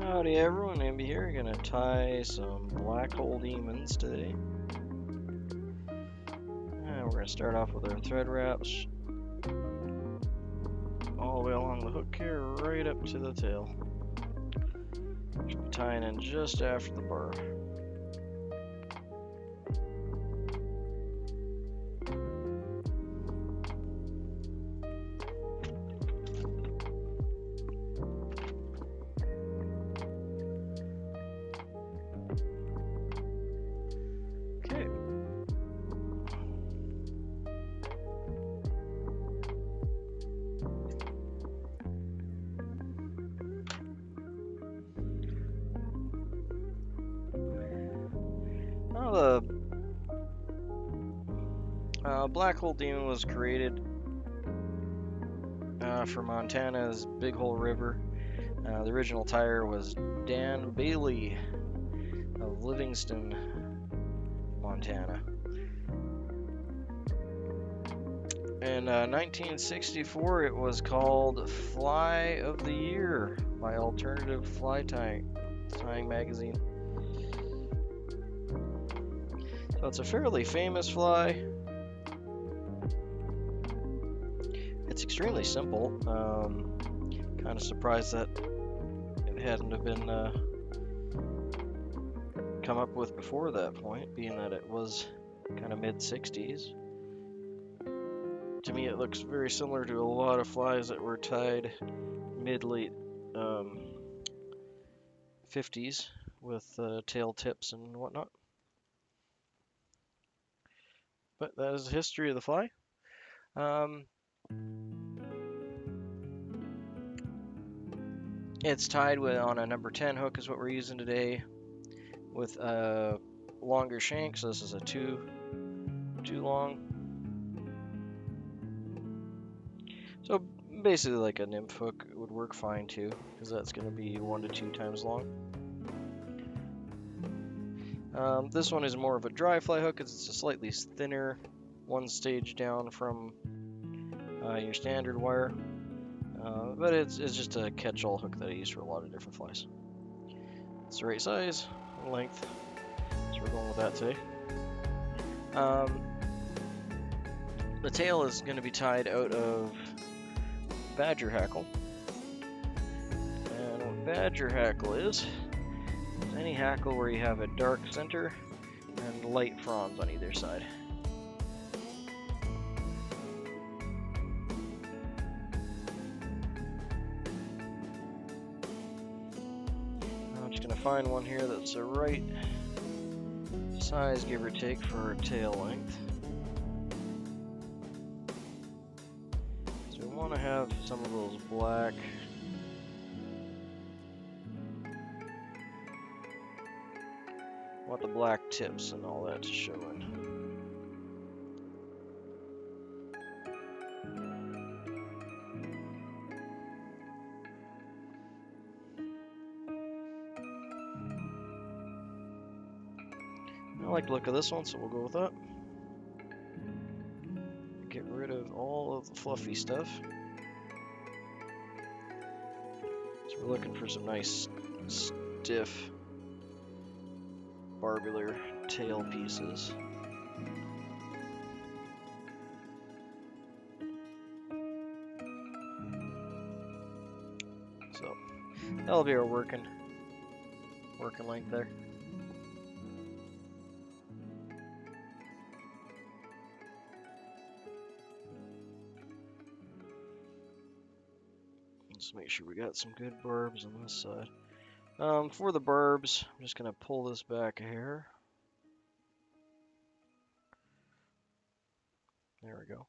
Howdy everyone, Nimby here. Gonna tie some black hole demons today. And we're gonna start off with our thread wraps all the way along the hook here, right up to the tail. Should be tying in just after the bar. Well, the black hole demon was created for Montana's Big Hole River. The original tyer was Dan Bailey of Livingston, Montana. In 1964, it was called Fly of the Year by Alternative Fly Tying magazine. So it's a fairly famous fly. It's extremely simple. Kind of surprised that it hadn't have been come up with before that point, being that it was kind of mid-60s. To me, it looks very similar to a lot of flies that were tied mid-late 50s with tail tips and whatnot. But that is the history of the fly. It's tied on a number 10 hook is what we're using today, with a longer shank, so this is a too long. So basically like a nymph hook would work fine too, because that's going to be 1 to 2 times long. This one is more of a dry fly hook, because it's a slightly thinner, one stage down from your standard wire. But it's just a catch-all hook that I use for a lot of different flies. It's the right size and length, so we're going with that today. The tail is going to be tied out of badger hackle. And what badger hackle is any hackle where you have a dark center and light fronds on either side. I'm just going to find one here that's the right size, give or take, for tail length. So we want to have some of those black the black tips and all that showing. I like the look of this one, so we'll go with that. Get rid of all of the fluffy stuff. So we're looking for some nice stiff barbular tail pieces. So that'll be our working length there. Let's make sure we got some good barbs on this side. For the barbs, I'm just going to pull this back a hair. There we go.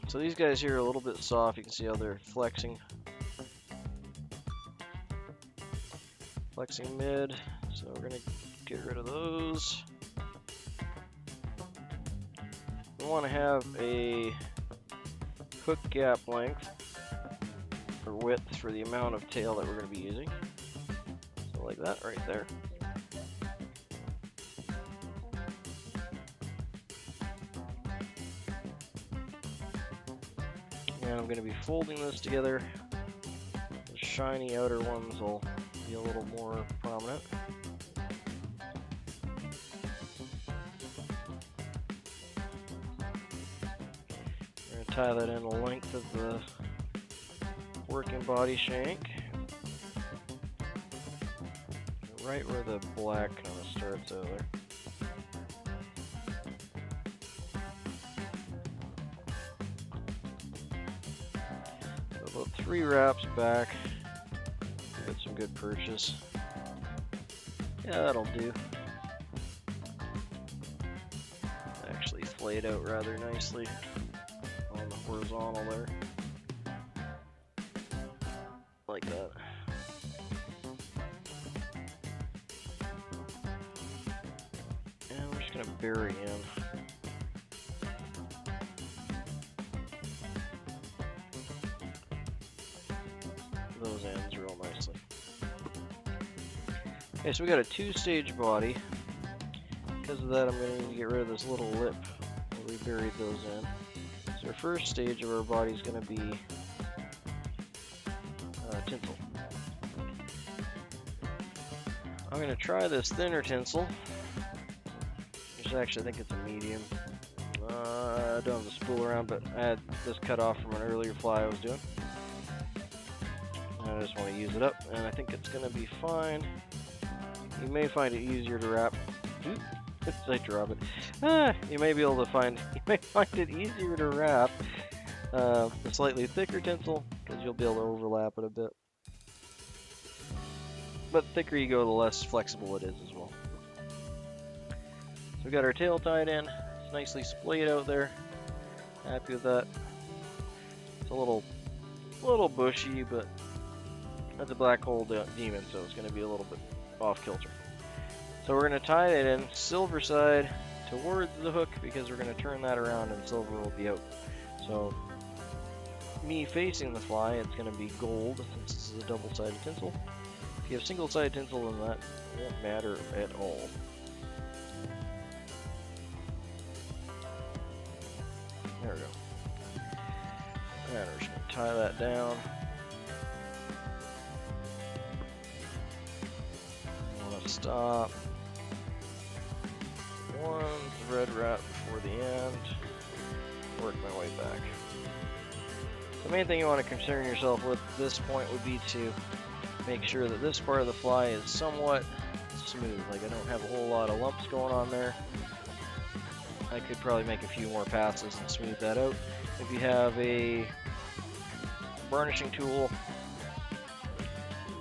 So these guys here are a little bit soft. You can see how they're flexing. Flexing mid. So we're going to get rid of those. We want to have a hook gap length or width for the amount of tail that we're going to be using. So like that right there. And I'm going to be folding this together. The shiny outer ones will be a little more prominent. We're going to tie that in the length of the working body shank. Right where the black kind of starts out there. So about 3 wraps back. Get some good purchase. Yeah, that'll do. Actually flayed out rather nicely on the horizontal there. Like that. And we're just going to bury in. Those ends real nicely. Okay, so we got a 2-stage body. Because of that, I'm going to need to get rid of this little lip where we buried those in. So our first stage of our body is going to be tinsel. I'm going to try this thinner tinsel, which actually I think it's a medium. I don't have the spool around, but I had this cut off from an earlier fly I was doing. I just want to use it up, and I think it's going to be fine. You may find it easier to wrap. Oops, I drop it. You may be able to find. You may find it easier to wrap the slightly thicker tinsel because you'll be able to overlap it a bit. But the thicker you go, the less flexible it is as well. So we got our tail tied in. It's nicely splayed out there. Happy with that. It's a little bushy, but that's a black hole demon, so it's going to be a little bit off kilter. So we're going to tie it in silver side towards the hook because we're going to turn that around and silver will be out. So me facing the fly, it's going to be gold since this is a double-sided tinsel. If you have single-sided tinsel, then that won't matter at all. There we go. And we're just going to tie that down. I want to stop one thread wrap before the end. Work my way back. The main thing you want to concern yourself with at this point would be to make sure that this part of the fly is somewhat smooth. Like I don't have a whole lot of lumps going on there. I could probably make a few more passes and smooth that out. If you have a burnishing tool,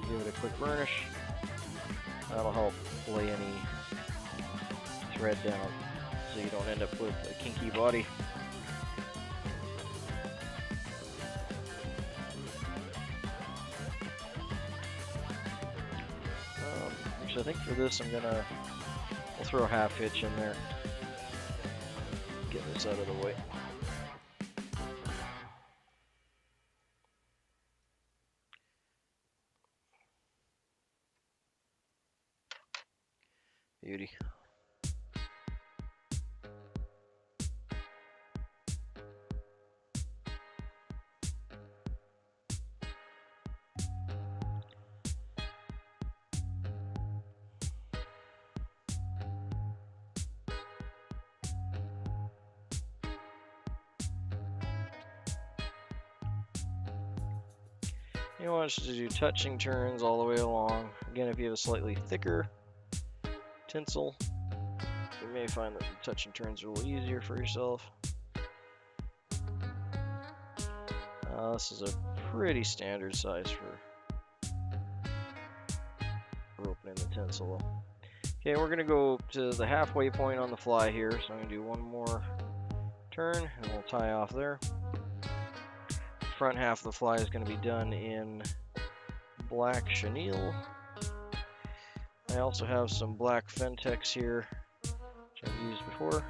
give it a quick burnish. That'll help lay any thread down so you don't end up with a kinky body. So I think for this I'll throw a half hitch in there. Get this out of the way. Beauty. You want us to do touching turns all the way along. Again, if you have a slightly thicker tinsel, you may find that the touching turns are a little easier for yourself. This is a pretty standard size for opening the tinsel. Okay, we're going to go to the halfway point on the fly here, so I'm going to do one more turn and we'll tie off there. Front half of the fly is going to be done in black chenille. I also have some black Fentex here, which I've used before.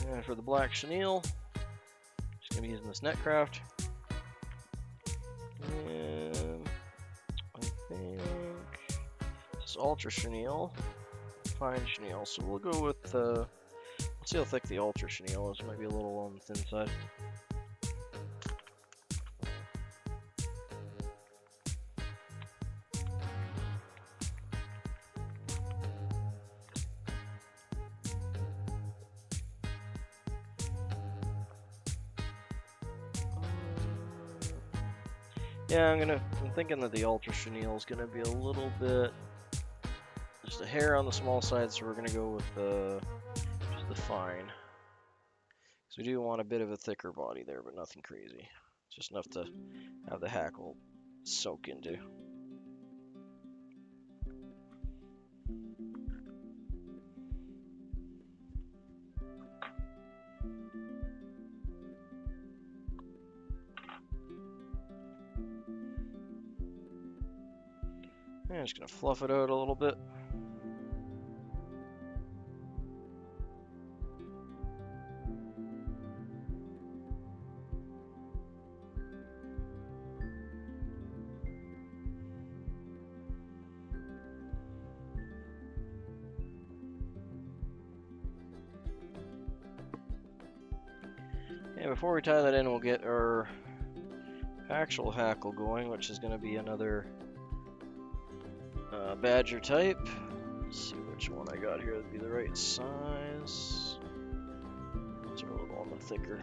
And for the black chenille, just gonna be using this Netcraft. And I think it's ultra chenille, fine chenille. So we'll go with let's see how thick the ultra chenille is. It might be a little on the thin side. Yeah, I'm thinking that the ultra chenille is gonna be a little bit, just a hair on the small side, so we're gonna go with just the fine. So we do want a bit of a thicker body there, but nothing crazy. Just enough to have the hackle soak into. And I'm just gonna fluff it out a little bit. And before we tie that in, we'll get our actual hackle going, which is going to be another badger type. Let's see which one I got here would be the right size. These are a little on the thicker.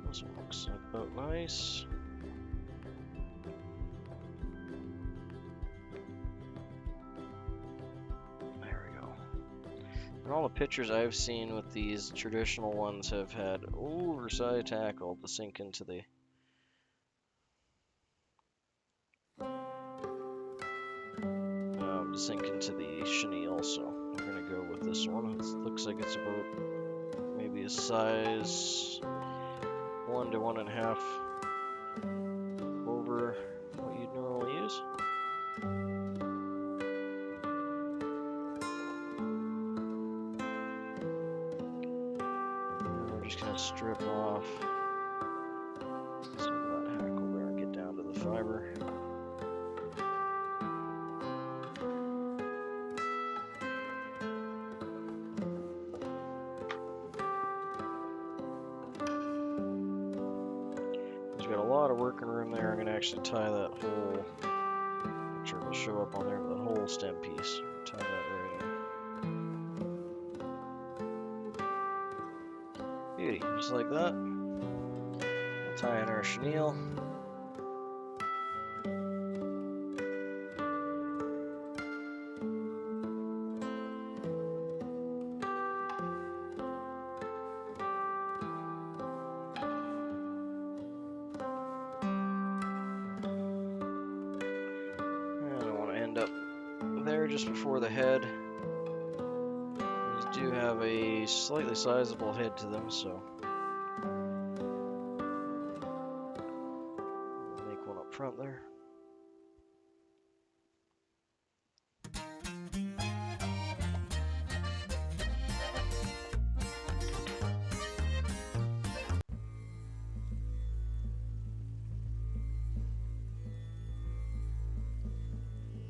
This one looks about nice. There we go. And all the pictures I've seen with these traditional ones have had oversized hackle to sink into the chenille. So we're gonna go with this one. It looks like it's about maybe a size 1 to 1.5 over what you'd normally use. And we're just going to strip off some of that hackle there and get down to the fiber. Got a lot of working room there. I'm going to actually tie that whole, I'm sure it'll show up on there, but the whole stem piece. Tie that right in. Beauty, just like that. We'll tie in our chenille. Up there just before the head. These do have a slightly sizable head to them, so we'll make one up front there.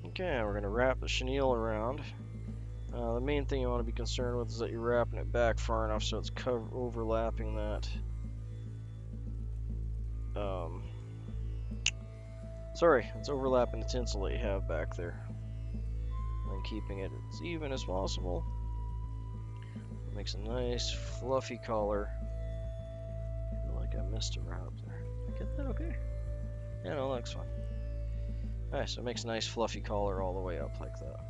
Okay, we're going to wrap the chenille around. The main thing you want to be concerned with is that you're wrapping it back far enough so it's overlapping that. It's overlapping the tinsel that you have back there. And keeping it as even as possible. It makes a nice fluffy collar. I feel like I missed a wrap there. Did I get that okay? Yeah, no, that looks fine. Alright, so it makes a nice fluffy collar all the way up like that.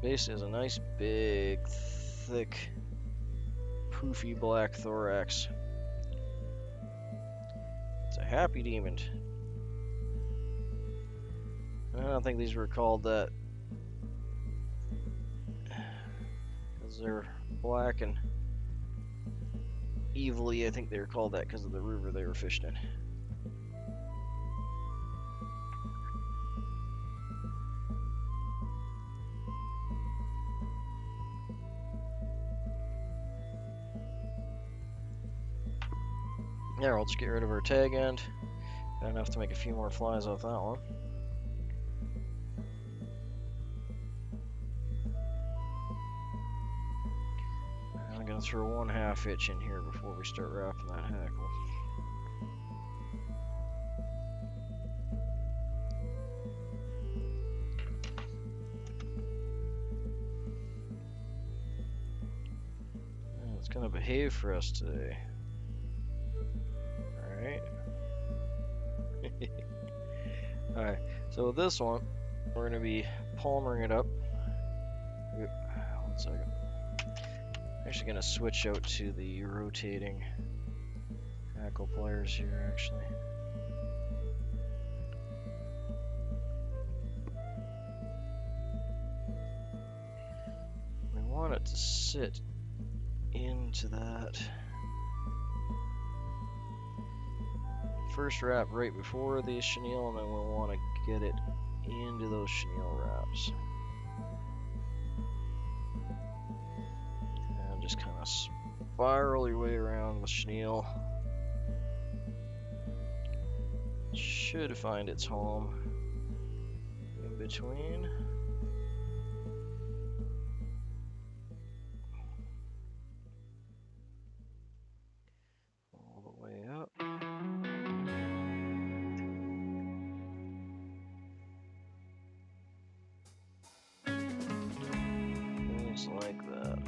Base is a nice big, thick, poofy black thorax. It's a happy demon. I don't think these were called that because they're black and evilly. I think they were called that because of the river they were fishing in. Yeah, we'll just get rid of our tag end. Got enough to make a few more flies off that one. I'm gonna throw 1/2 inch in here before we start wrapping that hackle. It's gonna behave for us today. Alright. Alright, so with this one, we're gonna be palmering it up. One second. I'm actually gonna switch out to the rotating hackle pliers here, actually. We want it to sit into that first wrap right before the chenille, and then we'll want to get it into those chenille wraps. And just kind of spiral your way around the chenille. Should find its home in between. All the way up. Just like that.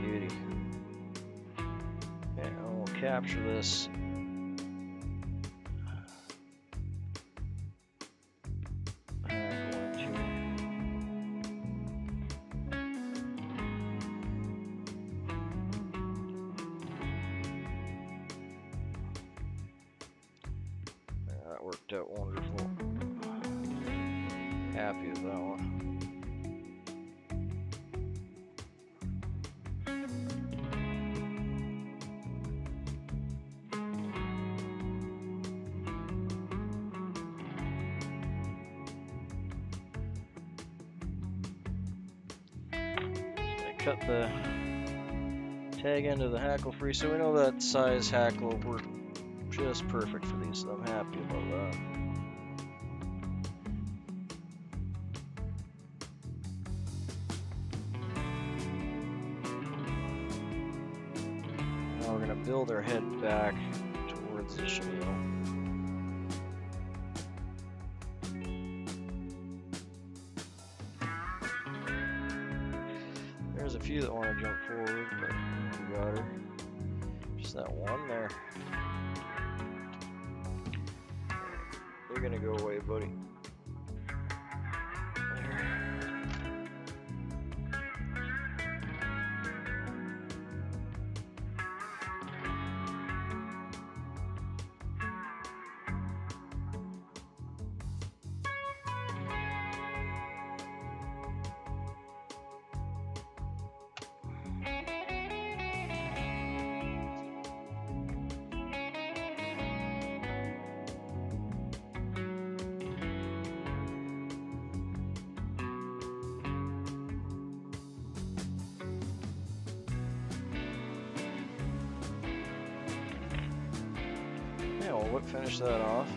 Beauty. Okay, and we'll capture this. That worked out wonderful. Happy with that one. Cut the tag end of the hackle free, so we know that size hackle will work just perfect for these, so I'm happy about that. Now we're going to build our head back towards the chenille. There's a few that want to jump forward, but we got her. Just that one there. You're gonna go away, buddy. Yeah, we'll finish that off.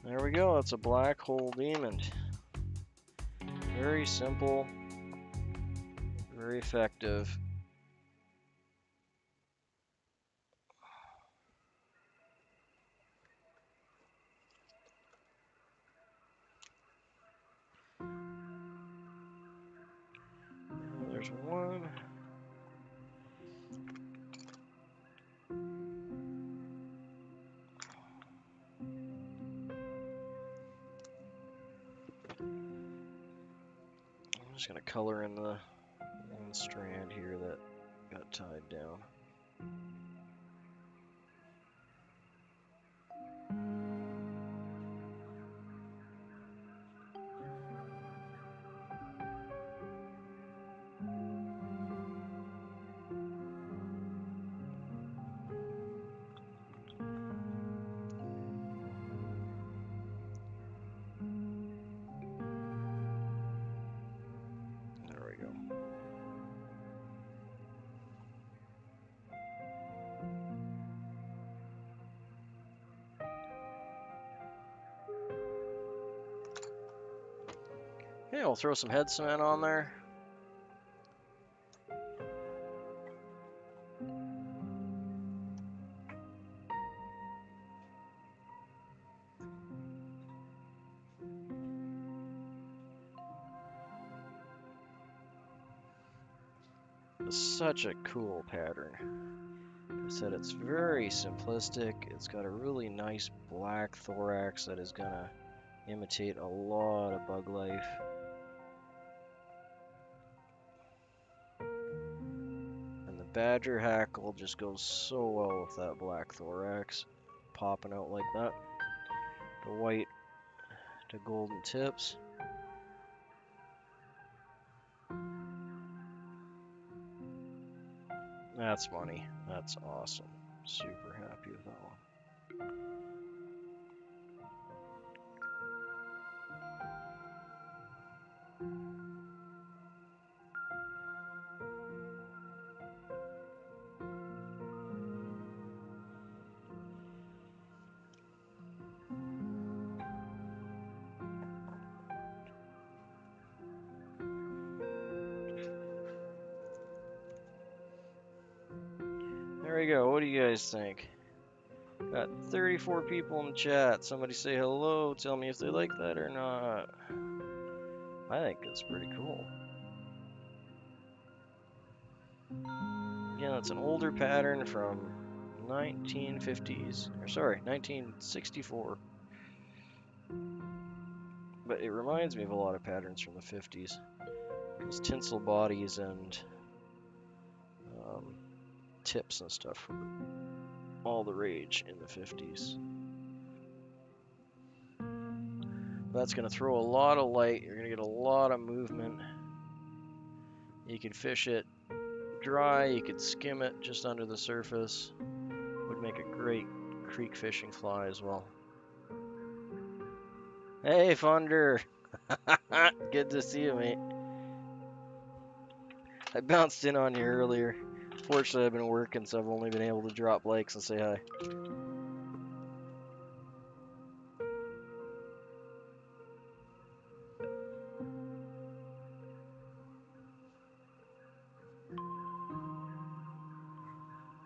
There we go, that's a black hole demon. Very simple, Very effective. There's one. I'm just gonna color in the one strand here that got tied down. There we go. Okay, we'll throw some head cement on there. It's such a cool pattern. I said it's very simplistic. It's got a really nice black thorax that is gonna imitate a lot of bug life. And the badger hackle just goes so well with that black thorax, popping out like that. The white to golden tips. That's money. That's awesome. Super happy with that one. There we go. What do you guys think? Got 34 people in the chat. Somebody say hello. Tell me if they like that or not. I think it's pretty cool. Again, it's an older pattern from 1950s. Or sorry, 1964. But it reminds me of a lot of patterns from the 50s. Those tinsel bodies and tips and stuff were all the rage in the 50s. That's going to throw a lot of light. You're going to get a lot of movement. You can fish it dry. You could skim it just under the surface. Would make a great creek fishing fly as well. Hey, Funder. Good to see you, mate. I bounced in on you earlier. Fortunately, I've been working, so I've only been able to drop likes and say hi.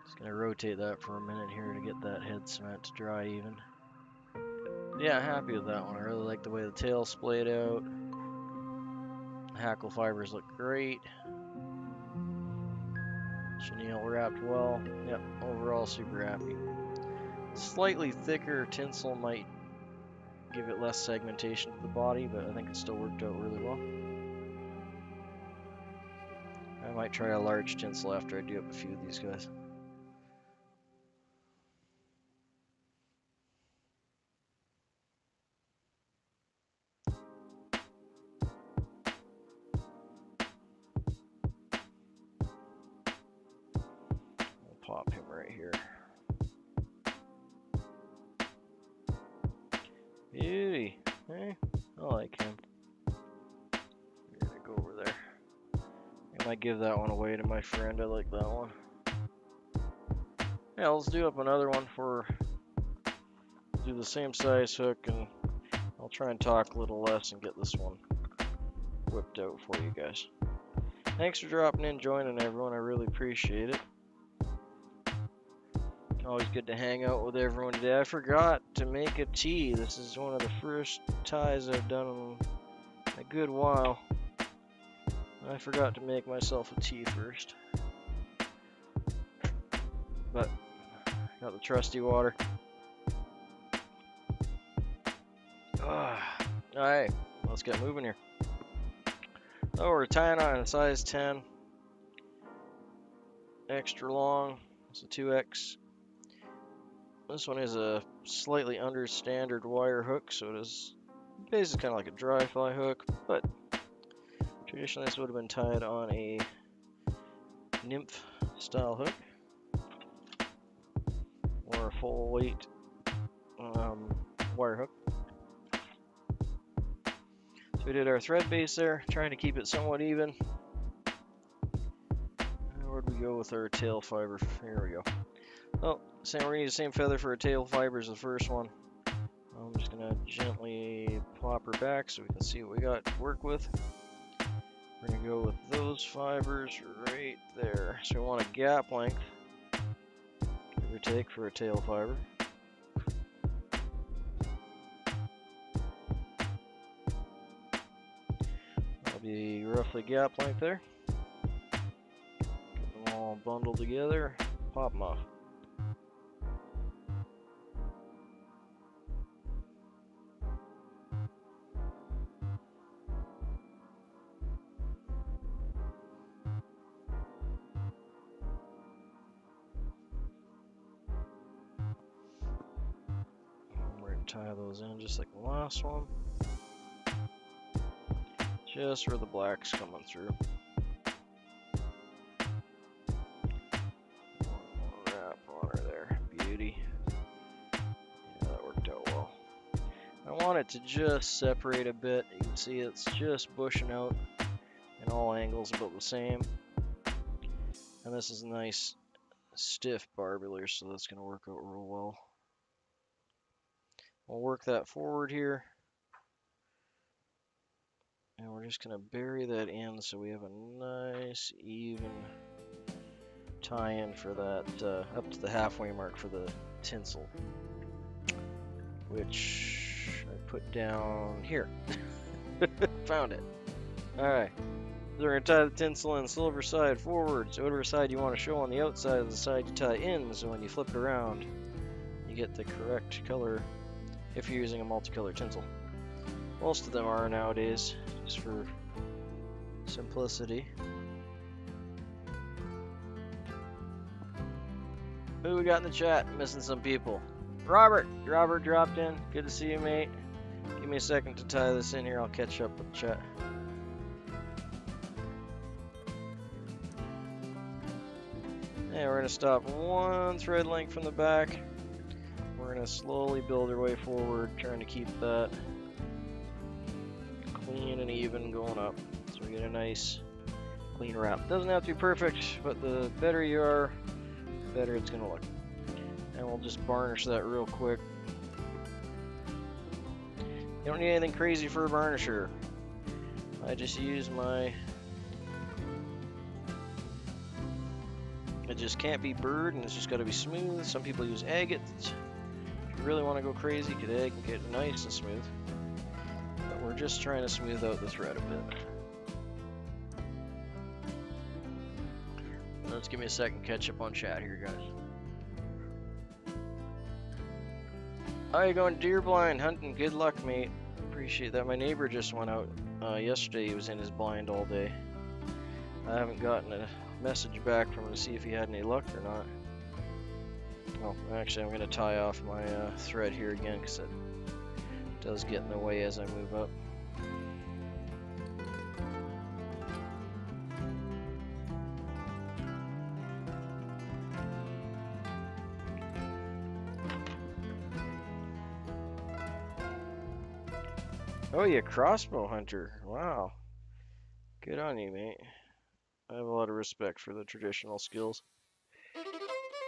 Just gonna rotate that for a minute here to get that head cement to dry even. Yeah, happy with that one. I really like the way the tail splayed out. Hackle fibers look great. Chenille wrapped well. Yep, overall super happy. Slightly thicker tinsel might give it less segmentation to the body, but I think it still worked out really well. I might try a large tinsel after I do up a few of these guys. I'll pop him right here. Beauty. Hey, I like him. We're gonna go over there. I might give that one away to my friend. I like that one. Yeah, let's do up another one for do the same size hook, and I'll try and talk a little less and get this one whipped out for you guys. Thanks for dropping in, joining everyone. I really appreciate it. Always good to hang out with everyone today. I forgot to make a tea. This is one of the first ties I've done in a good while. I forgot to make myself a tea first. But got the trusty water. Alright, let's get moving here. Oh, we're tying on a size 10. Extra long. It's a 2X. This one is a slightly under standard wire hook, so it is basically kind of like a dry fly hook, but traditionally this would have been tied on a nymph style hook or a full weight wire hook. So we did our thread base there, trying to keep it somewhat even. Where'd we go with our tail fiber? Here we go. Oh, we're gonna use the same feather for our tail fiber as the first one. I'm just gonna gently pop her back so we can see what we got to work with. We're gonna go with those fibers right there. So we want a gap length, give or take, for a tail fiber. That'll be roughly gap length there. Get them all bundled together, pop them off. Tie those in just like the last one, just where the black's coming through. One more wrap on her there, beauty. Yeah, that worked out well. I want it to just separate a bit. You can see it's just bushing out in all angles about the same. And this is nice stiff barbular, so that's going to work out real well. We'll work that forward here, and we're just going to bury that in so we have a nice even tie-in for that up to the halfway mark for the tinsel, which I put down here. Found it. Alright, so we're going to tie the tinsel in silver side forwards. Whatever side you want to show on the outside of the side you tie in, so when you flip it around you get the correct color if you're using a multicolor tinsel. Most of them are nowadays, just for simplicity. Who we got in the chat? Missing some people. Robert dropped in. Good to see you, mate. Give me a second to tie this in here. I'll catch up with the chat. And we're gonna stop one thread length from the back. We're going to slowly build our way forward, trying to keep that clean and even going up. So we get a nice clean wrap. Doesn't have to be perfect, but the better you are, the better it's going to look. And we'll just varnish that real quick. You don't need anything crazy for a varnisher. I just use my... It just can't be burred, and it's just got to be smooth. Some people use agate. If you really want to go crazy, you could egg and get nice and smooth. But we're just trying to smooth out the thread a bit. Let's give me a second to catch up on chat here, guys. How you going, deer blind hunting? Good luck, mate. Appreciate that. My neighbor just went out yesterday. He was in his blind all day. I haven't gotten a message back from him to see if he had any luck or not. Oh, actually, I'm going to tie off my thread here again because it does get in the way as I move up. Oh, you crossbow hunter. Wow. Good on you, mate. I have a lot of respect for the traditional skills.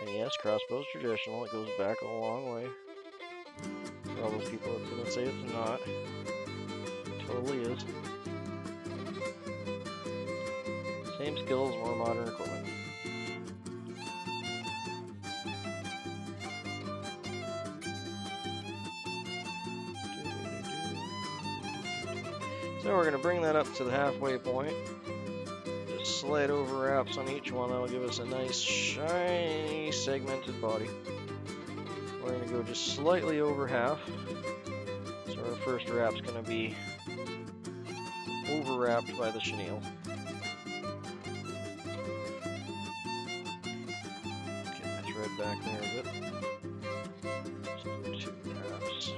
And yes, crossbow's traditional. It goes back a long way. For all those people that didn't say it's not. It totally is. Same skills, more modern equipment. So we're going to bring that up to the halfway point. Just slide over wraps on each one. That'll give us a nice, shiny, segmented body. We're going to go just slightly over half. So our first wrap's going to be over wrapped by the chenille. Get my thread back there a bit. Just 2 wraps.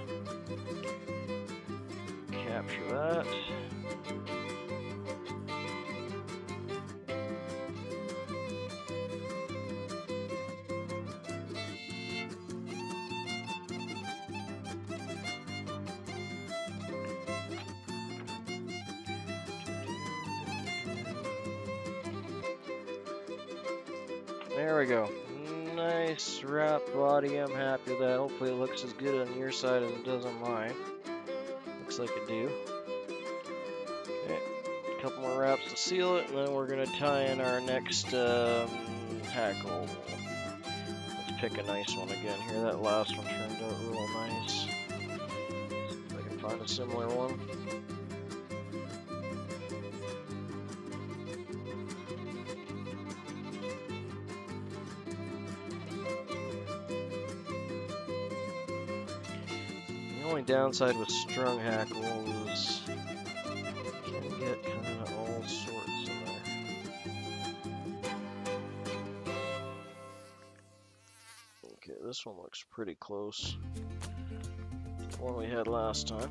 Capture that. There we go. Nice wrap body. I'm happy with that. Hopefully it looks as good on your side as it does on mine. Looks like it do. Okay, a couple more wraps to seal it, and then we're gonna tie in our next hackle. Let's pick a nice one again here. That last one turned out real nice. See if I can find a similar one. The only downside with strung hackle is you can get kind of all sorts in there. Okay, this one looks pretty close to the one we had last time.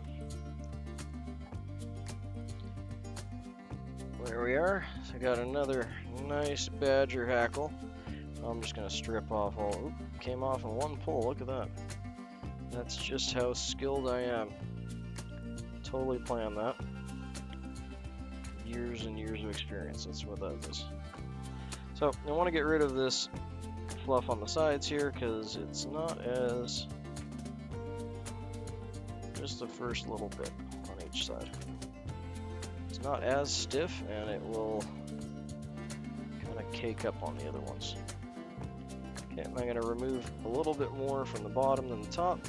There we are. So I got another nice badger hackle. I'm just gonna strip off all. Oop, came off in one pull. Look at that. That's just how skilled I am. Totally planned that. Years and years of experience, that's what that is. So, I want to get rid of this fluff on the sides here because it's not as... just the first little bit on each side. It's not as stiff and it will kind of cake up on the other ones. Okay, I'm going to remove a little bit more from the bottom than the top.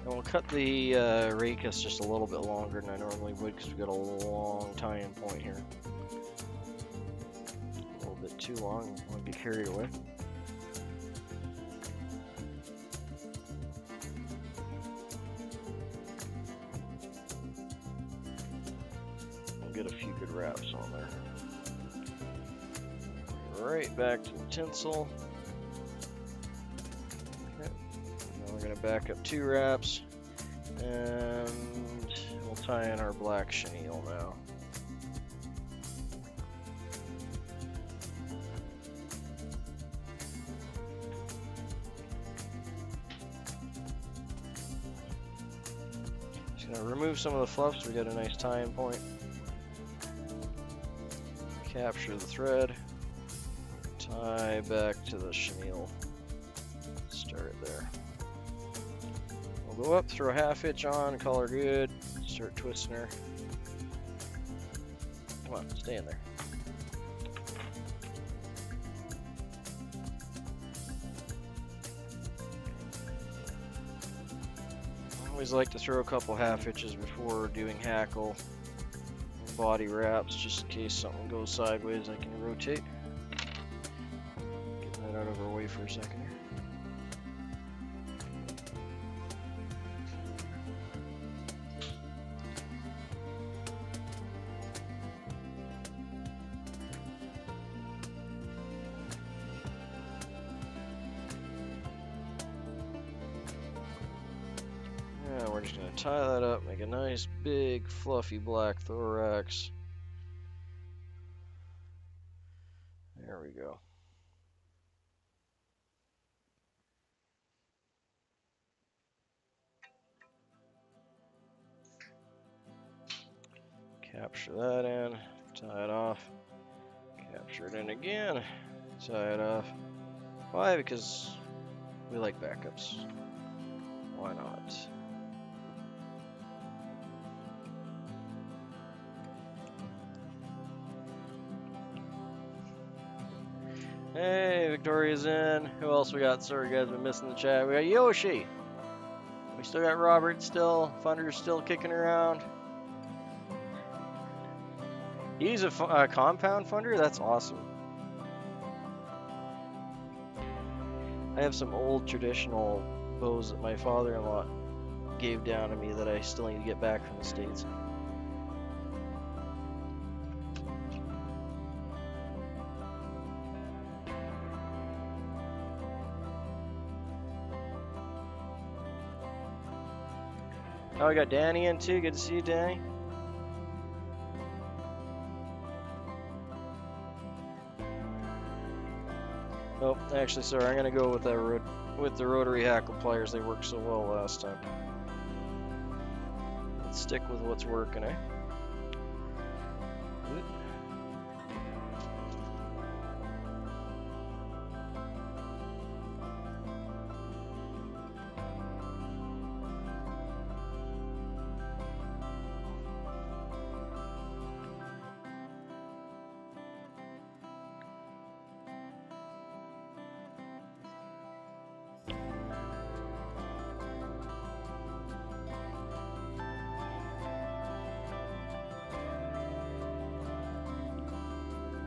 And we'll cut the racus just a little bit longer than I normally would because we've got a long tie-in point here. A little bit too long, I want to get carried away. We'll get a few good wraps on there. Right back to the tinsel. We're going to back up 2 wraps, and we'll tie in our black chenille now. Just going to remove some of the fluff so we got a nice tie-in point. Capture the thread, tie back to the chenille. Start there. We'll go up, throw a 1/2 hitch on, call her good, start twisting her. Come on, stay in there. I always like to throw a couple 1/2 hitches before doing hackle and body wraps, just in case something goes sideways I can rotate. Get that out of our way for a second here. We're just going to tie that up, make a nice big fluffy black thorax. There we go. Capture that in, tie it off, capture it in again, tie it off. Why? Because we like backups. Why not? Victoria's in. Who else we got? Sorry guys, been missing the chat. We got Yoshi. We still got Robert still. Funder's still kicking around. He's a compound funder? That's awesome. I have some old traditional bows that my father-in-law gave down to me that I still need to get back from the States. Oh, I got Danny in too. Good to see you, Danny. Oh, actually, sorry. I'm gonna go with that with the rotary hackle pliers. They worked so well last time. Let's stick with what's working, eh?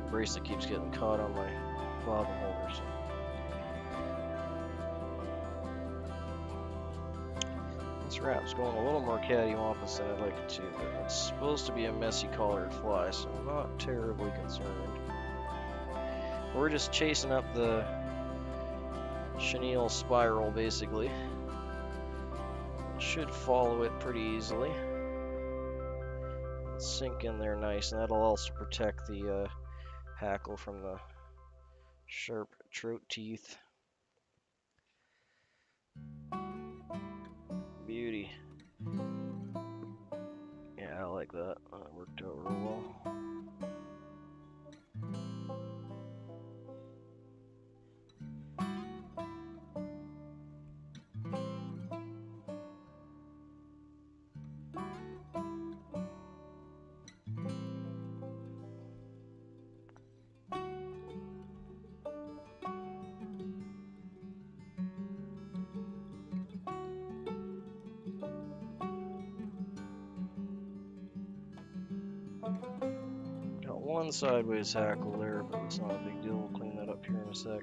Bracelet keeps getting caught on my bobbin holder. So. This wrap's going a little more cattywampus than I'd like it to, but it's supposed to be a messy collared fly, so I'm not terribly concerned. We're just chasing up the chenille spiral, basically. It should follow it pretty easily. It'll sink in there nice, and that'll also protect the hackle from the sharp trout teeth. Beauty. Yeah, I like that. That worked out real well. One sideways hackle there, but it's not a big deal. We'll clean that up here in a sec.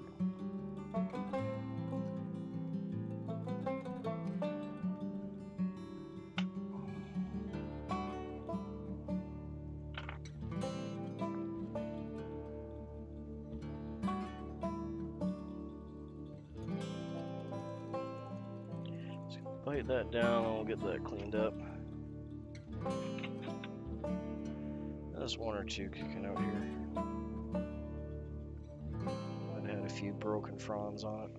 Just gonna bite that down and we'll get that cleaned up. There's one or two kicking out here. It had a few broken fronds on it.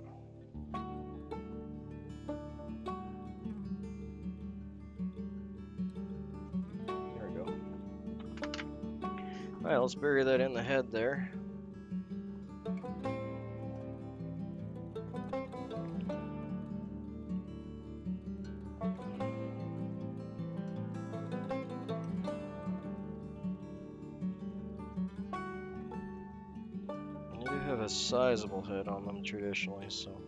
There we go. Alright, let's bury that in the head there. A sizable head on them traditionally, so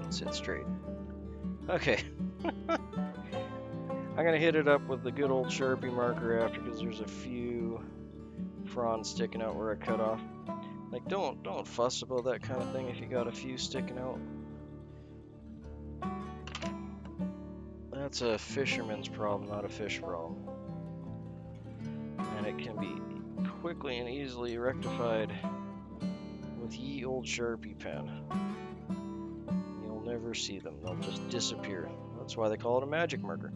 sit straight. Okay. I'm gonna hit it up with the good old Sharpie marker after, because there's a few fronds sticking out where I cut off. Like, don't fuss about that kind of thing if you got a few sticking out. That's a fisherman's problem, not a fish problem. And it can be quickly and easily rectified with ye old Sharpie pen. You'll never see them, they'll just disappear. That's why they call it a magic marker.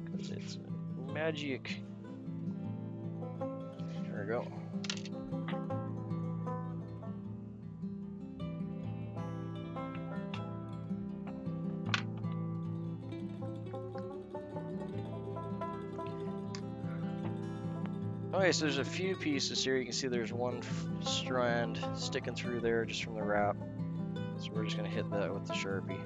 Because it's magic. There we go. Okay, so there's a few pieces here. You can see there's one strand sticking through there just from the wrap. So we're just going to hit that with the Sharpie.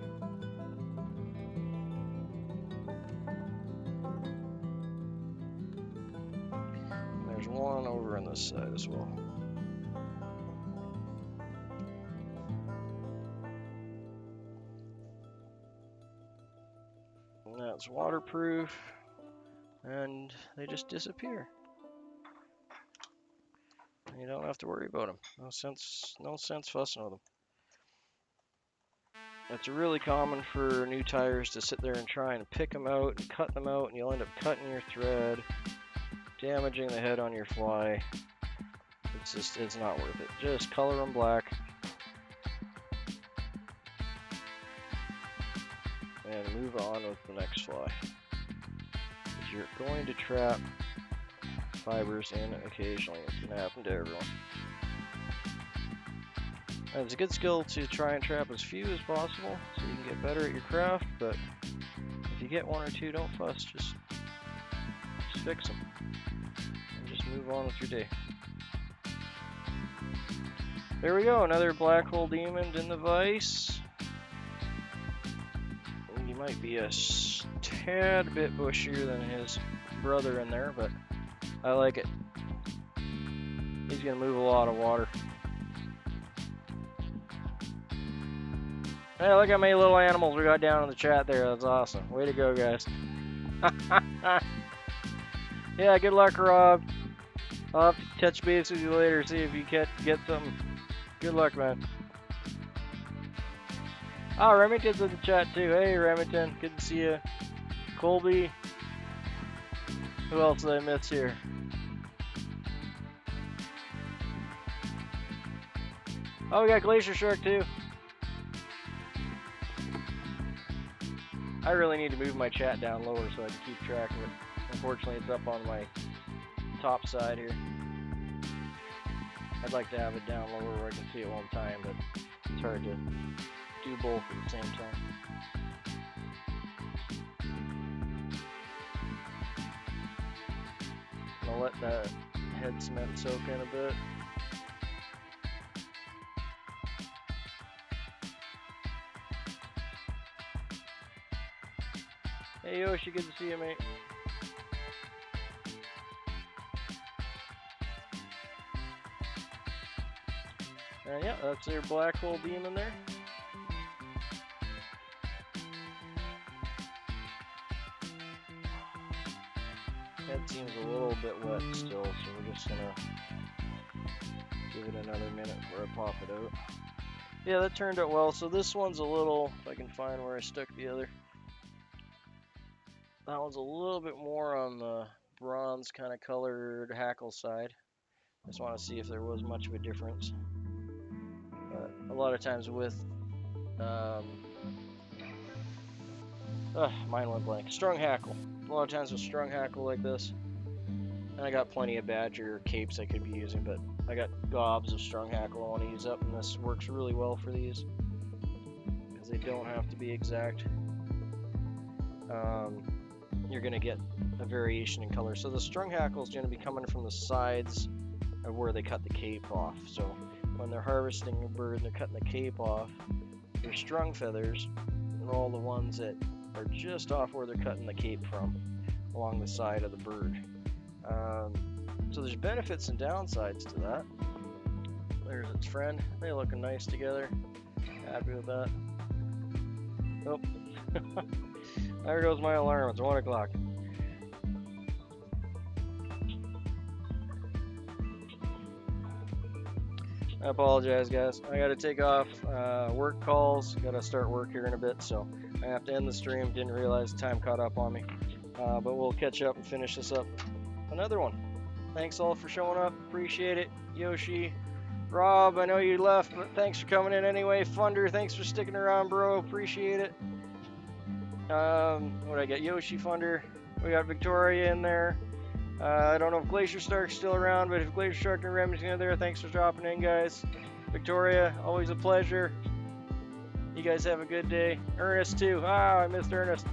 there's one over on this side as well. And that's waterproof, and they just disappear. And you don't have to worry about them. No sense fussing with them. It's really common for new tires to sit there and try and pick them out and cut them out, and you'll end up cutting your thread, damaging the head on your fly. It's not worth it. Just color them black and move on with the next fly. Because you're going to trap fibers in occasionally. It's going to happen to everyone. And it's a good skill to try and trap as few as possible so you can get better at your craft, but if you get one or two, don't fuss, just fix them and just move on with your day. There we go, another black hole demon in the vise. He might be a tad bit bushier than his brother in there, but I like it. He's gonna move a lot of water. Hey, look how many little animals we got down in the chat there. That's awesome. Way to go, guys. Yeah, good luck, Rob. I'll have to touch base with you later, see if you get something. Good luck, man. Oh, Remington's in the chat too. Hey, Remington, good to see you. Colby. Who else did I miss here? Oh, we got Glacier Shark too. I really need to move my chat down lower so I can keep track of it. Unfortunately, it's up on my top side here. I'd like to have it down lower where I can see it one time, but it's hard to do both at the same time. I'll let that head cement soak in a bit. Hey Yoshi, good to see you, mate. And yeah, that's their black hole demon there. Head seems a little bit wet still, so we're just gonna give it another minute before I pop it out. Yeah, that turned out well. So this one's a little, if I can find where I stuck the other. That one's a little bit more on the bronze kind of colored hackle side. Just want to see if there was much of a difference. But a lot of times with, mine went blank. Strung hackle. A lot of times with strung hackle like this, and I got plenty of badger capes I could be using, but I got gobs of strung hackle I want to use up, and this works really well for these because they don't have to be exact. You're going to get a variation in color. So the strung hackle is going to be coming from the sides of where they cut the cape off. So when they're harvesting a bird and they're cutting the cape off, your strung feathers are all the ones that are just off where they're cutting the cape from, along the side of the bird. So there's benefits and downsides to that. There's its friend. They're looking nice together. Happy with that. Oh. There goes my alarm. It's 1 o'clock. I apologize, guys. I gotta take off work calls. Gotta start work here in a bit, so I have to end the stream. Didn't realize the time caught up on me. But we'll catch up and finish this up. Another one. Thanks all for showing up. Appreciate it. Yoshi, Rob, I know you left, but thanks for coming in anyway. Funder, thanks for sticking around, bro. Appreciate it. What I get? Yoshi, Funder. We got Victoria in there. I don't know if Glacier Shark's still around, but if Glacier Shark and Remington are there, thanks for dropping in, guys. Victoria, always a pleasure. You guys have a good day. Ernest, too. Ah, I missed Ernest.